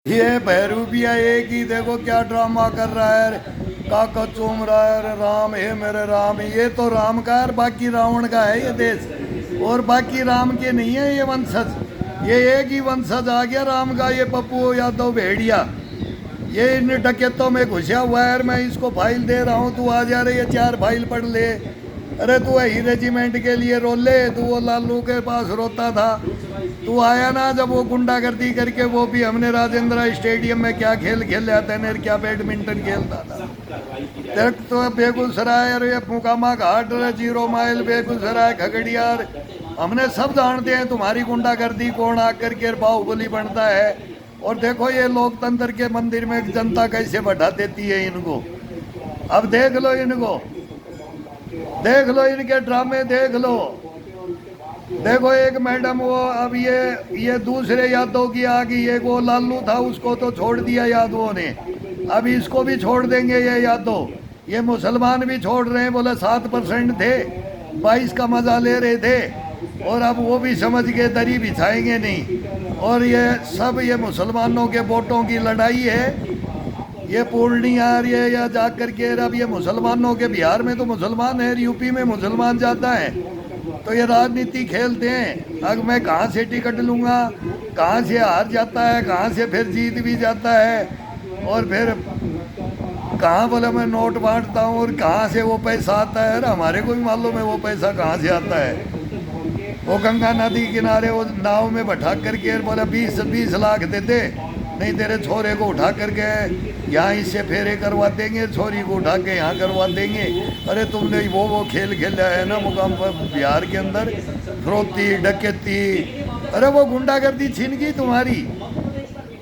ये बहरूपिया एक ही देखो क्या ड्रामा कर रहा है। काका चूम रहा है, अरे राम हे मेरे राम। ये तो राम का है, बाकी रावण का है ये देश, और बाकी राम के नहीं है ये वंशज। ये एक ही वंशज आ गया राम का, ये पप्पू यादव भेड़िया। ये इन डकैतों में घुसा हुआ है। मैं इसको फाइल दे रहा हूँ, तू आ जा रही है, 4 फाइल पढ़ ले। अरे तू ही रेजिमेंट के लिए रोले, तू वो लालू के पास रोता था। तू आया ना जब वो गुंडागर्दी करके, वो भी हमने राजेंद्र स्टेडियम में क्या खेल खेला था, क्या बैडमिंटन खेलता था। तेरे तो बेगूसराय, अरे मुकामा घाट, 0 माइल बेगूसराय, खगड़िया, हमने सब जानते हैं तुम्हारी गुंडागर्दी कौन आकर के बाहुबली बनता है। और देखो ये लोकतंत्र के मंदिर में जनता कैसे बैठा देती है इनको। अब देख लो इनको, देख लो इनके ड्रामे देख लो। देखो एक मैडम वो, अब ये दूसरे यादव की आ गई। एक वो लालू था, उसको तो छोड़ दिया यादवों ने, अब इसको भी छोड़ देंगे ये यादव। ये मुसलमान भी छोड़ रहे हैं, बोले 7% थे, 22 का मजा ले रहे थे, और अब वो भी समझ के दरी बिछाएंगे नहीं। और ये सब ये मुसलमानों के वोटों की लड़ाई है। ये पूर्णिया ये या जाकर के, अब ये मुसलमानों के, बिहार में तो मुसलमान है, यूपी में मुसलमान जाता है, तो ये राजनीति खेलते हैं। अब मैं कहाँ से टिकट लूँगा, कहाँ से हार जाता है, कहाँ से फिर जीत भी जाता है, और फिर कहाँ बोले मैं नोट बांटता हूँ, और कहाँ से वो पैसा आता है। अरे हमारे को भी मालूम है वो पैसा कहाँ से आता है। वो गंगा नदी किनारे वो नाव में बैठा करके बोला 20 लाख दे दे, नहीं तेरे छोरे को उठा करके यहाँ इससे फेरे करवा देंगे, छोरी को उठा के यहाँ करवा देंगे। अरे तुमने वो खेल खेला है ना मुकाम पर बिहार के अंदर, फरोती डकैती, अरे वो गुंडागर्दी छीन गई तुम्हारी।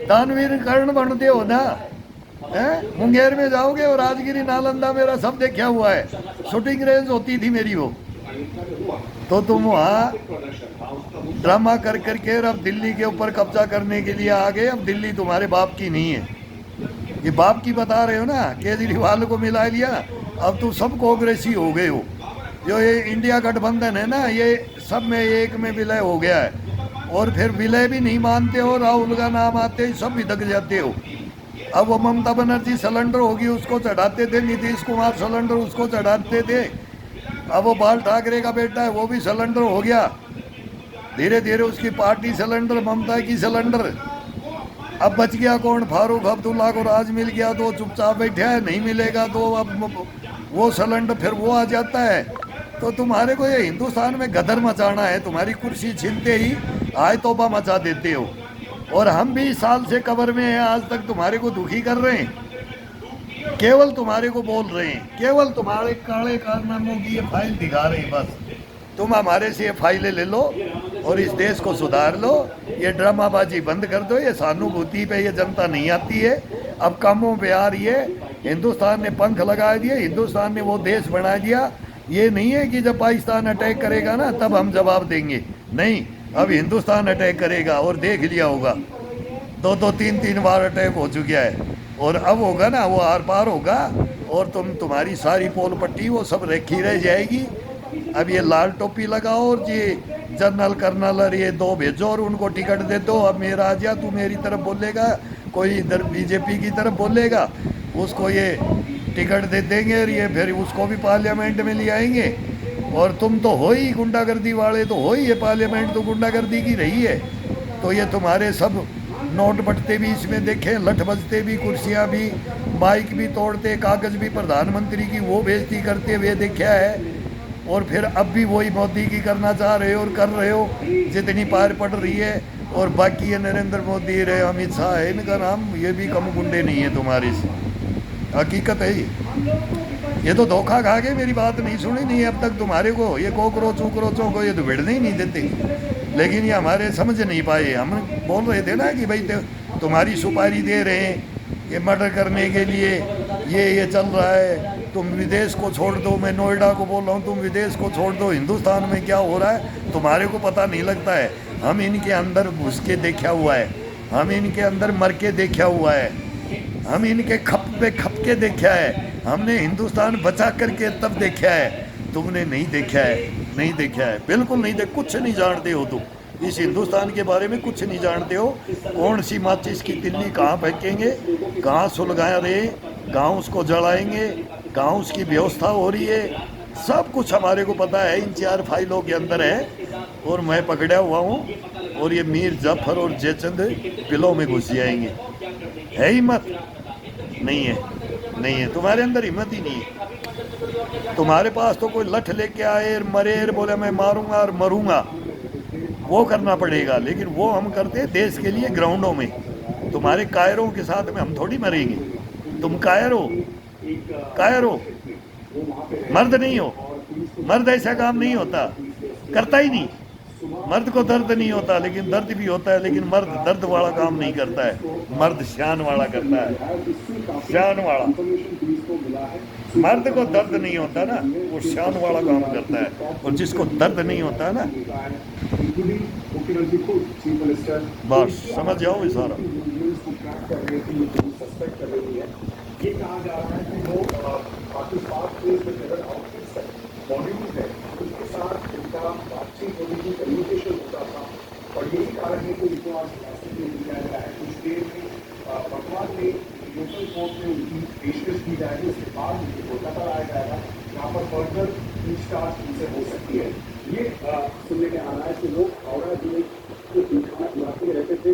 दानवीर कर्ण बनते हो ना, है मुंगेर में जाओगे और राजगिरी नालंदा मेरा सब देखा हुआ है, शूटिंग रेंज होती थी मेरी वो। तो तुम वहाँ ड्रामा कर करके अब दिल्ली के ऊपर कब्जा करने के लिए आ गए। अब दिल्ली तुम्हारे बाप की नहीं है, ये बाप की बता रहे हो ना, केजरीवाल को मिला लिया। अब तो सब कांग्रेसी हो गए हो। जो ये इंडिया गठबंधन है ना, ये सब में एक में विलय हो गया है। और फिर विलय भी नहीं मानते हो, राहुल का नाम आते ही सब भिदक जाते हो। अब वो ममता बनर्जी सिलेंडर होगी उसको चढ़ाते थे, नीतीश कुमार सिलेंडर उसको चढ़ाते थे। अब वो बाल ठाकरे का बेटा है, वो भी सिलेंडर हो गया। धीरे धीरे उसकी पार्टी सिलेंडर, ममता की सिलेंडर। अब बच गया कौन, फारूक अब्दुल्ला को राज मिल गया तो चुपचाप बैठा है, नहीं मिलेगा तो अब वो सिलेंडर फिर वो आ जाता है। तो तुम्हारे को ये हिंदुस्तान में गदर मचाना है, तुम्हारी कुर्सी छीनते ही आय तौबा मचा देते हो। और हम 20 साल से कवर में हैं, आज तक तुम्हारे को दुखी कर रहे हैं, केवल तुम्हारे को बोल रहे हैं, केवल तुम्हारे काले कारनामों की ये फाइल दिखा रहे हैं बस। तुम हमारे से ये फाइलें ले लो और इस देश को सुधार लो, ये ड्रामाबाजी बंद कर दो। ये सहानुभूति पे ये जनता नहीं आती है, अब कामों पे आ रही है। हिंदुस्तान ने पंख लगा दिए, हिंदुस्तान ने वो देश बना दिया। ये नहीं है कि जब पाकिस्तान अटैक करेगा ना तब हम जवाब देंगे, नहीं, अब हिंदुस्तान अटैक करेगा। और देख लिया होगा 2-2 3-3 बार अटैक हो चुका है, और अब होगा ना वो आर पार होगा। और तुम्हारी सारी पोल पट्टी वो सब रखी रह जाएगी। अब ये लाल टोपी लगाओ और ये जनरल कर्नल और ये 2 भेजो और उनको टिकट दे दो। अब मेरा आ जा, तू मेरी तरफ बोलेगा, कोई इधर बीजेपी की तरफ बोलेगा, उसको ये टिकट दे देंगे और ये फिर उसको भी पार्लियामेंट में ले आएंगे। और तुम तो हो ही गुंडागर्दी वाले, तो हो ही, ये पार्लियामेंट तो गुंडागर्दी की रही है। तो ये तुम्हारे सब नोट बटते भी इसमें देखे, लठ बजते भी, कुर्सियाँ भी, माइक भी तोड़ते, कागज़ भी प्रधानमंत्री की वो बेइज्जती करते हुए देखा है। और फिर अब भी वही मोदी की करना चाह रहे हो और कर रहे हो, जितनी पार पड़ रही है। और बाकी ये नरेंद्र मोदी रहे, अमित शाह है, इनका नाम, ये भी कम गुंडे नहीं है तुम्हारे से, हकीकत है ये तो धोखा खा के मेरी बात नहीं सुनी नहीं अब तक तुम्हारे को। ये कोकरोचों को ये तो भिड़ने ही नहीं देते, लेकिन ये हमारे समझ नहीं पाए। हम बोल रहे थे ना कि भाई तुम्हारी सुपारी दे रहे हैं ये मर्डर करने के लिए, ये चल रहा है, तुम विदेश को छोड़ दो। मैं नोएडा को बोल रहा हूँ तुम विदेश को छोड़ दो, हिंदुस्तान में क्या हो रहा है तुम्हारे को पता नहीं लगता है। हम इनके अंदर घुस के देखा हुआ है, हम इनके अंदर मर के देखा हुआ है, हम इनके खप पे खप के देखा है। हमने हिंदुस्तान बचा करके तब देखा है, तुमने नहीं देखा है, नहीं देखा है, बिल्कुल नहीं देख, कुछ नहीं जानते हो तुम। इस हिंदुस्तान के बारे में कुछ नहीं जानते हो। कौन सी माचिस की तिल्ली कहाँ फेंकेंगे, कहाँ सुलगा रहे, कहाँ उसको जलाएंगे, कहाँ उसकी व्यवस्था हो रही है, सब कुछ हमारे को पता है। इन 4 फाइलों के अंदर है और मैं पकड़ा हुआ हूँ। और ये मीर जाफर और जयचंद बिलों में घुस जाएंगे। है हिम्मत? नहीं है, नहीं है, तुम्हारे अंदर हिम्मत ही नहीं है। तुम्हारे पास तो कोई लठ लेके आए मरे बोले मैं मारूंगा और मरूंगा, वो करना पड़ेगा। लेकिन वो हम करते हैं देश के लिए ग्राउंडों में। तुम्हारे कायरों के साथ में हम थोड़ी मरेंगे। तुम कायर हो, कायर हो, मर्द नहीं हो। मर्द ऐसा काम नहीं होता, करता ही नहीं। मर्द को दर्द नहीं होता, लेकिन दर्द भी होता है। लेकिन मर्द दर्द वाला काम नहीं करता है, मर्द शान वाला करता है, शान वाला। मर्द को दर्द नहीं होता ना, वो शान वाला काम करता है। और जिसको दर्द नहीं होता ना, बस समझ जाओ इशारा। ये कहा जा रहा है कि वो पाकिस्तान के जो टेरर आउटफिट्स है, मॉड्यूल्स है, उसके साथ उनका बातचीत होने की कम्युनिकेशन होता था। और यही कारण है कि उनको आज हिरासत में लिया गया है। कुछ देर में वर्तमान में लोकल कोर्ट में उनकी पेशकश की जाएगी, उसके बाद उनको कोलकाता लाया जाएगा, यहाँ पर फर्दर पूछताछ उनसे हो सकती है। ये सुनने में आ रहा है कि लोग हावड़ा जिले के रहते थे।